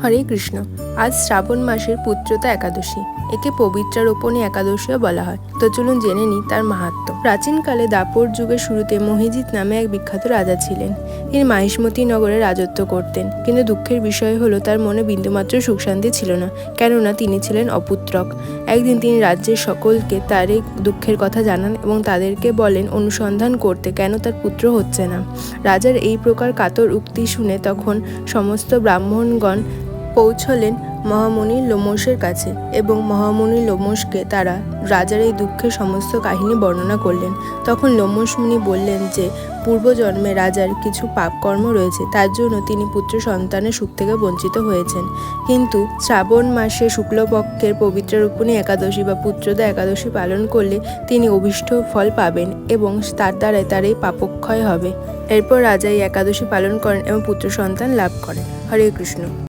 হরে কৃষ্ণ। আজ শ্রাবণ মাসের পুত্রতা একাদশী। একে পবিত্রারোপণী একাদশীও বলা হয়। তো চলুন জেনে নিই তার মাহাত্ম্য। প্রাচীনকালে দাপর যুগের শুরুতে মহিজিৎ নামে এক বিখ্যাত রাজা ছিলেন। তিনি মাহিষ্মতি নগরে রাজত্ব করতেন, কিন্তু দুঃখের বিষয় হলো তার মনে বিন্দুমাত্র সুখ শান্তি ছিল না, কেননা তিনি ছিলেন অপুত্রক। একদিন তিনি রাজ্যের সকলকে তার এই দুঃখের কথা জানান এবং তাদেরকে বলেন অনুসন্ধান করতে কেন তার পুত্র হচ্ছে না। রাজার এই প্রকার কাতর উক্তি শুনে তখন সমস্ত ব্রাহ্মণগণ পৌঁছলেন মহামুনি লোমশের কাছে এবং মহামুনি লোমশকে তারা রাজার এই দুঃখের সমস্ত কাহিনী বর্ণনা করলেন। তখন লোমশ মুনি বললেন যে পূর্বজন্মে রাজার কিছু পাপকর্ম রয়েছে, তার জন্য তিনি পুত্র সন্তানের সুখ থেকে বঞ্চিত হয়েছেন। কিন্তু শ্রাবণ মাসে শুক্লপক্ষের পবিত্রারোপণী একাদশী বা পুত্রদা একাদশী পালন করলে তিনি অভীষ্ট ফল পাবেন এবং তার দ্বারাই তার এই পাপক্ষয় হবে। এরপর রাজা এই একাদশী পালন করেন এবং পুত্র সন্তান লাভ করেন। হরে কৃষ্ণ।